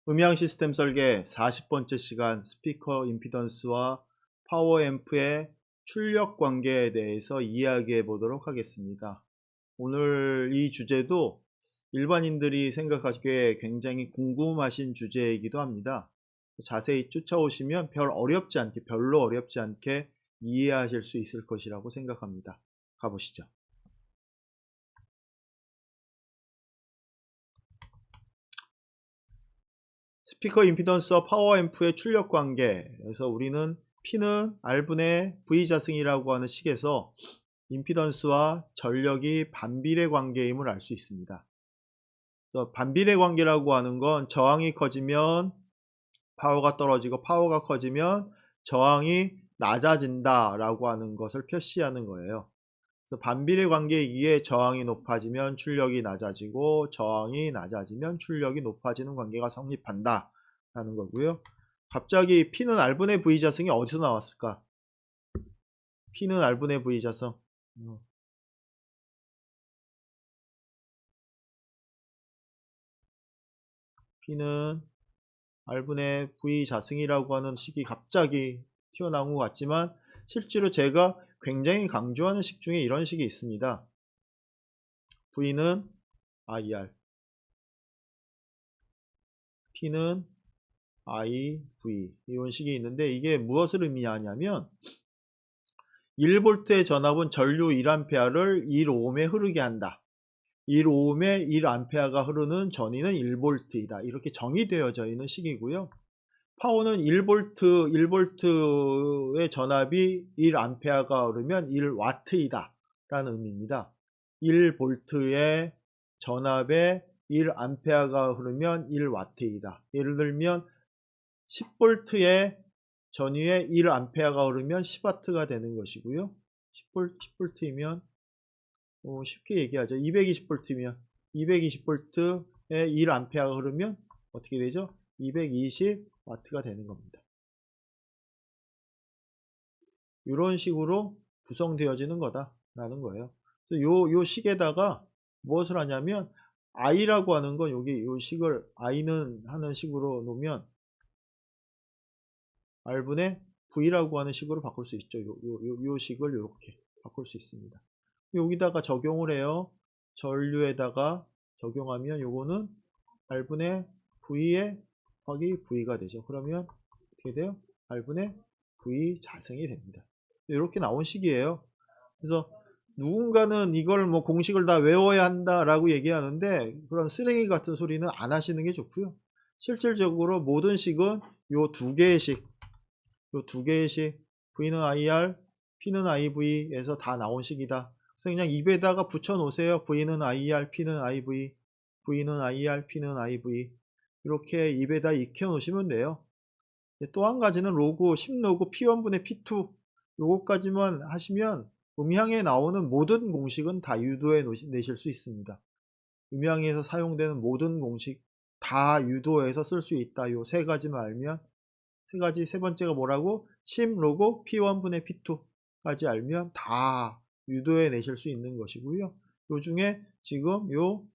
음향 시스템 설계 40번째 시간 스피커 임피던스와 파워 앰프의 출력 관계에 대해서 이야기해 보도록 하겠습니다. 오늘 이 주제도 일반인들이 생각하기에 굉장히 궁금하신 주제이기도 합니다. 자세히 쫓아오시면 별로 어렵지 않게 이해하실 수 있을 것이라고 생각합니다. 가보시죠. 스피커 임피던스와 파워 앰프의 출력 관계에서 우리는 P는 R분의 V 자승이라고 하는 식에서 임피던스와 전력이 반비례 관계임을 알 수 있습니다. 반비례 관계라고 하는 건 저항이 커지면 파워가 떨어지고 파워가 커지면 저항이 낮아진다 라고 하는 것을 표시하는 거예요. 그래서 반비례 관계이기에 저항이 높아지면 출력이 낮아지고 저항이 낮아지면 출력이 높아지는 관계가 성립한다 라는 거고요. 갑자기 P는 R분의 V 자승이 어디서 나왔을까? P는 R분의 V 자승. P는 R분의 V 자승이라고 하는 식이 갑자기 튀어나온 것 같지만 실제로 제가 굉장히 강조하는 식 중에 이런 식이 있습니다. V는 IR, P는 IV 이런 식이 있는데 이게 무엇을 의미하냐면 1V의 전압은 전류 1A를 1ohm에 흐르게 한다. 1ohm에 1A가 흐르는 전위는 1V이다. 이렇게 정의되어져 있는 식이고요. 파워는 1V의 전압이 1A가 흐르면 1W이다 라는 의미입니다. 1V의 전압에 1A가 흐르면 1W이다. 예를 들면 10V의 전위에 1A가 흐르면 10W가 되는 것이고요. 10V이면 쉽게 얘기하죠. 220V면 220V에 1A가 흐르면 어떻게 되죠? 220W가 되는 겁니다. 이런 식으로 구성되어지는 거다라는 거예요. 요 식에다가 무엇을 하냐면 I라고 하는 건 여기 요 식을 I는 하는 식으로 놓으면 R분의 V라고 하는 식으로 바꿀 수 있죠. 요 식을 이렇게 바꿀 수 있습니다. 여기다가 적용을 해요. 전류에다가 적용하면 요거는 R분의 V에 곱하기 V가 되죠. 그러면 어떻게 돼요? R분의 V 자승이 됩니다. 이렇게 나온 식이에요. 그래서 누군가는 이걸 뭐 공식을 다 외워야 한다라고 얘기하는데 그런 쓰레기 같은 소리는 안 하시는 게 좋고요. 실질적으로 모든 식은 요 두 개의 식, V는 IR, P는 IV에서 다 나온 식이다. 그래서 그냥 입에다가 붙여 놓으세요. V는 IR, P는 IV, V는 IR, P는 IV. 이렇게 입에다 익혀 놓으시면 돼요. 또 한 가지는 로그, 10로그 P1분의 P2 요거까지만 하시면 음향에 나오는 모든 공식은 다 유도해 내실 수 있습니다. 음향에서 사용되는 모든 공식 다 유도해서 쓸 수 있다. 요 세 가지만 알면 세 번째가 뭐라고? 10로그 P1분의 P2까지 알면 다 유도해 내실 수 있는 것이고요. 요 중에 지금 요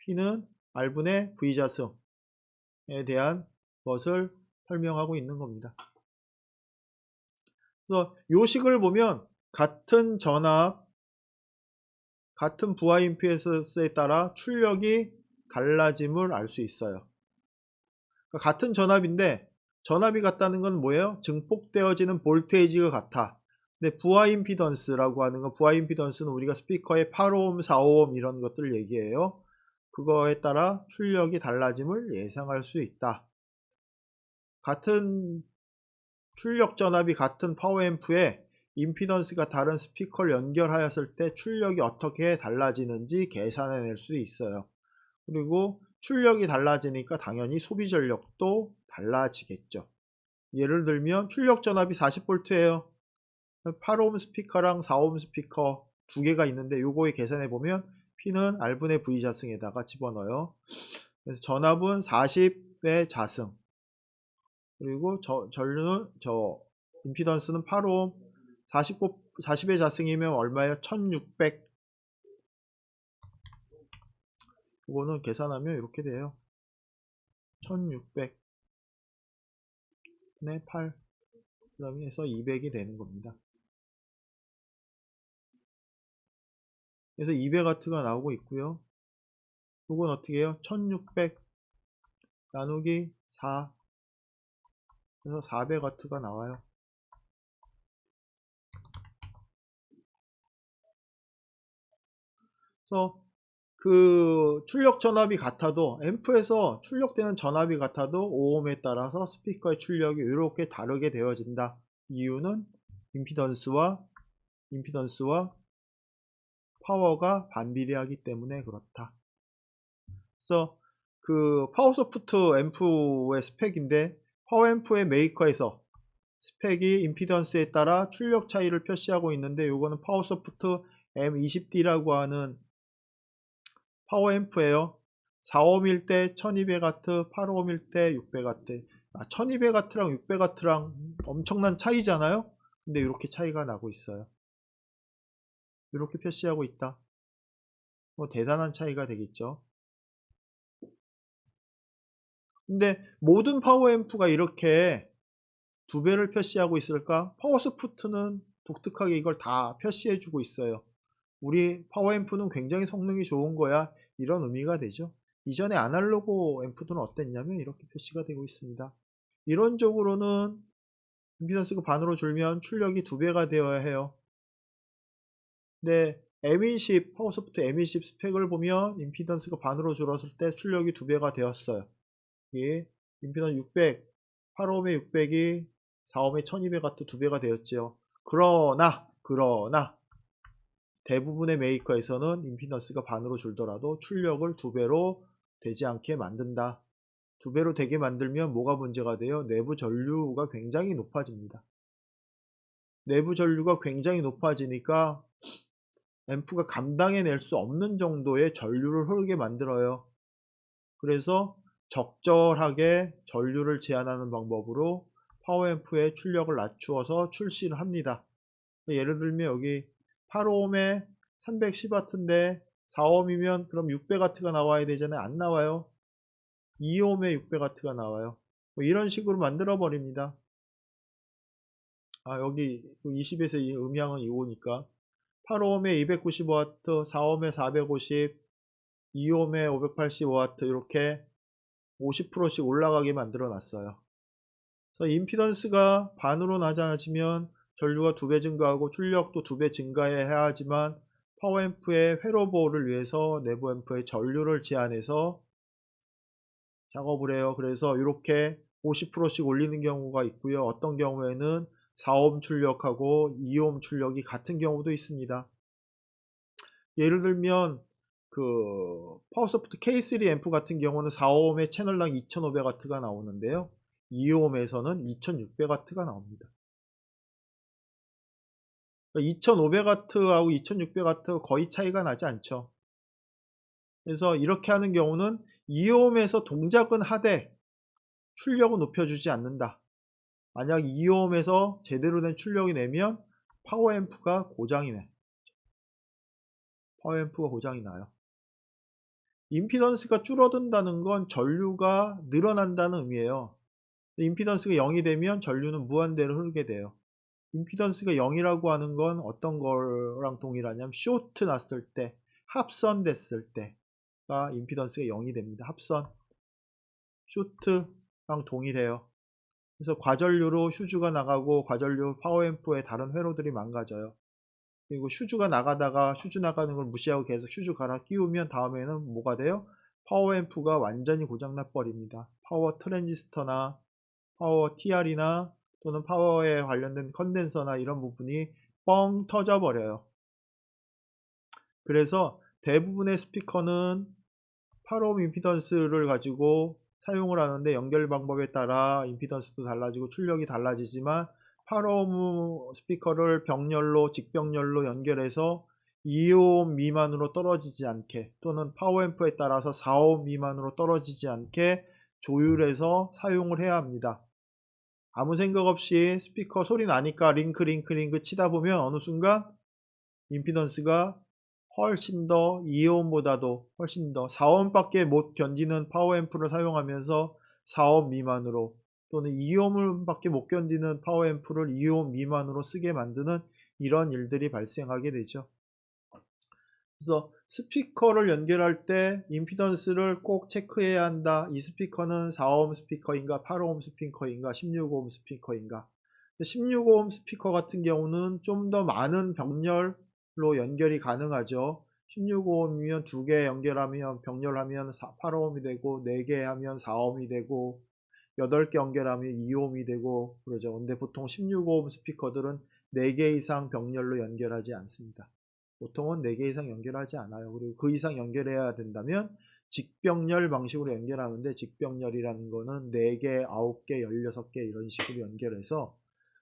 P는 R분의 V자승에 대한 것을 설명하고 있는 겁니다. 그래서 요 식을 보면 같은 전압, 같은 부하 임피던스에 따라 출력이 달라짐을 알 수 있어요. 그러니까 같은 전압인데 전압이 같다는 건 뭐예요? 증폭되어지는 볼테이지가 같아. 근데 부하 임피던스라고 하는 건 부하 임피던스는 우리가 스피커의 8오hm, 4오hm 이런 것들 얘기해요. 그거에 따라 출력이 달라짐을 예상할 수 있다. 같은 출력 전압이 같은 파워앰프에 임피던스가 다른 스피커를 연결하였을 때 출력이 어떻게 달라지는지 계산해낼 수 있어요. 그리고 출력이 달라지니까 당연히 소비 전력도 달라지겠죠. 예를 들면 출력 전압이 40V예요. 8오hm 스피커랑 4오hm 스피커 두 개가 있는데 요거에 계산해 보면 P는 R분의 V 자승에다가 집어넣어요. 그래서 전압은 40의 자승. 그리고 전류는 임피던스는 8오hm 40의 자승이면 얼마예요? 1600. 이거는 계산하면 이렇게 돼요. 1600 분의 8 그 다음에 해서 200이 되는 겁니다. 그래서 200W가 나오고 있고요. 이건 어떻게 해요? 1600 나누기 4 그래서 400W가 나와요. 그래서 그 출력 전압이 같아도 앰프에서 출력되는 전압이 같아도 오음에 따라서 스피커의 출력이 이렇게 다르게 되어진다. 이유는 임피던스와 파워가 반비례하기 때문에 그렇다. 그래서 그 파워소프트 앰프의 스펙인데 파워 앰프의 메이커에서 스펙이 임피던스에 따라 출력 차이를 표시하고 있는데 요거는 파워소프트 M20D라고 하는 파워 앰프예요. 4ohm일 때 1200W, 8ohm일 때 600W. 1200W랑 600W랑 엄청난 차이잖아요. 근데 이렇게 차이가 나고 있어요. 이렇게 표시하고 있다. 뭐 대단한 차이가 되겠죠. 근데 모든 파워 앰프가 이렇게 두 배를 표시하고 있을까? 파워소프트는 독특하게 이걸 다 표시해 주고 있어요. 우리 파워 앰프는 굉장히 성능이 좋은 거야. 이런 의미가 되죠. 이전에 아날로그 앰프들은 어땠냐면 이렇게 표시가 되고 있습니다. 이론적으로는 임피던스가 반으로 줄면 출력이 2배가 되어야 해요. 근데 M20, 파워소프트 M20 스펙을 보면 임피던스가 반으로 줄었을 때 출력이 2배가 되었어요. 이 임피던스 600, 8ohm의 600이 4ohm의 1200W 2배가 되었죠. 그러나 대부분의 메이커에서는 임피던스가 반으로 줄더라도 출력을 2배로 되지 않게 만든다. 2배로 되게 만들면 뭐가 문제가 돼요? 내부 전류가 굉장히 높아집니다. 내부 전류가 굉장히 높아지니까 앰프가 감당해낼 수 없는 정도의 전류를 흐르게 만들어요. 그래서 적절하게 전류를 제한하는 방법으로 파워앰프의 출력을 낮추어서 출시를 합니다. 예를 들면 여기 8ohm에 310W인데 4ohm이면 그럼 600W가 나와야 되잖아요. 안 나와요. 2ohm에 600W가 나와요. 뭐 이런 식으로 만들어 버립니다. 여기 20에서 이 음향은 이거니까 8ohm에 295W, 4ohm에 450, 2ohm에 585W 이렇게 50%씩 올라가게 만들어 놨어요. 그래서 임피던스가 반으로 낮아지면 전류가 2배 증가하고 출력도 2배 증가해야 하지만 파워앰프의 회로 보호를 위해서 내부 앰프의 전류를 제한해서 작업을 해요. 그래서 이렇게 50%씩 올리는 경우가 있고요. 어떤 경우에는 4ohm 출력하고 2ohm 출력이 같은 경우도 있습니다. 예를 들면 그 파워소프트 K3 앰프 같은 경우는 4ohm의 채널당 2500W가 나오는데요. 2ohm에서는 2600W가 나옵니다. 2500W하고 2600W 거의 차이가 나지 않죠. 그래서 이렇게 하는 경우는 2ohm에서 동작은 하되 출력은 높여주지 않는다. 만약 2ohm에서 제대로 된 출력이 내면 파워앰프가 고장이 나요. 임피던스가 줄어든다는 건 전류가 늘어난다는 의미예요. 임피던스가 0이 되면 전류는 무한대로 흐르게 돼요. 임피던스가 0이라고 하는 건 어떤 거랑 동일하냐면 쇼트 났을 때, 합선 됐을 때가 임피던스가 0이 됩니다. 합선, 쇼트랑 동일해요. 그래서 과전류로 휴즈가 나가고 과전류 파워앰프의 다른 회로들이 망가져요. 그리고 휴즈가 나가다가 휴즈 나가는 걸 무시하고 계속 휴즈 갈아 끼우면 다음에는 뭐가 돼요? 파워앰프가 완전히 고장나 버립니다. 파워 트랜지스터나 파워 TR이나 또는 파워에 관련된 컨덴서나 이런 부분이 뻥 터져 버려요. 그래서 대부분의 스피커는 8ohm 임피던스를 가지고 사용을 하는데 연결 방법에 따라 임피던스도 달라지고 출력이 달라지지만 8ohm 스피커를 병렬로 직병렬로 연결해서 2ohm 미만으로 떨어지지 않게 또는 파워앰프에 따라서 4ohm 미만으로 떨어지지 않게 조율해서 사용을 해야 합니다. 아무 생각 없이 스피커 소리 나니까 링크 치다 보면 어느 순간 임피던스가 훨씬 더 2ohm보다도 훨씬 더 4ohm밖에 못 견디는 파워앰프를 사용하면서 4옴 미만으로 또는 2옴을 밖에 못 견디는 파워앰프를 2옴 미만으로 쓰게 만드는 이런 일들이 발생하게 되죠. 그래서 스피커를 연결할 때 임피던스를 꼭 체크해야 한다. 이 스피커는 4옴 스피커인가 8옴 스피커인가 16옴 스피커인가. 16옴 스피커 같은 경우는 좀 더 많은 병렬로 연결이 가능하죠. 16옴이면 2개 연결하면 병렬하면 8옴이 되고 4개 하면 4옴이 되고 8개 연결하면 2옴이 되고 그러죠. 근데 보통 16옴 스피커들은 4개 이상 병렬로 연결하지 않습니다. 보통은 4개 이상 연결하지 않아요. 그리고 그 이상 연결해야 된다면 직병렬 방식으로 연결하는데 직병렬이라는 거는 4개, 9개, 16개 이런 식으로 연결해서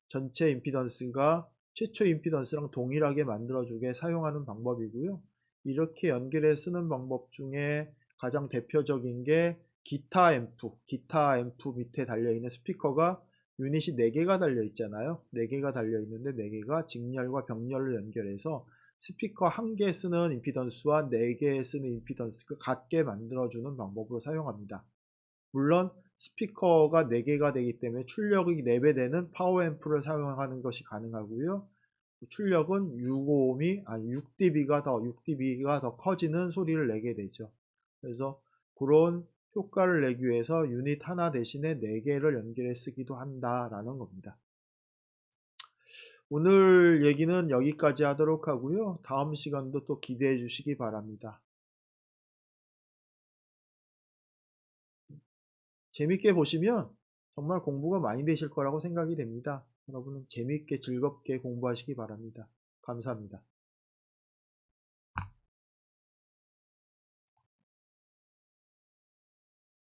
전체 임피던스가 최초 임피던스랑 동일하게 만들어주게 사용하는 방법이고요. 이렇게 연결해 쓰는 방법 중에 가장 대표적인 게 기타 앰프 밑에 달려있는 스피커가 유닛이 4개가 달려있잖아요. 4개가 달려있는데 4개가 직렬과 병렬로 연결해서 스피커 1개 쓰는 임피던스와 4개 쓰는 임피던스가 같게 만들어주는 방법으로 사용합니다. 물론 스피커가 4개가 되기 때문에 출력이 4배 되는 파워앰프를 사용하는 것이 가능하고요. 출력은 6dB가 더 커지는 소리를 내게 되죠. 그래서 그런 효과를 내기 위해서 유닛 하나 대신에 4개를 연결해 쓰기도 한다라는 겁니다. 오늘 얘기는 여기까지 하도록 하고요. 다음 시간도 또 기대해 주시기 바랍니다. 재밌게 보시면 정말 공부가 많이 되실 거라고 생각이 됩니다. 여러분은 재밌게 즐겁게 공부하시기 바랍니다. 감사합니다.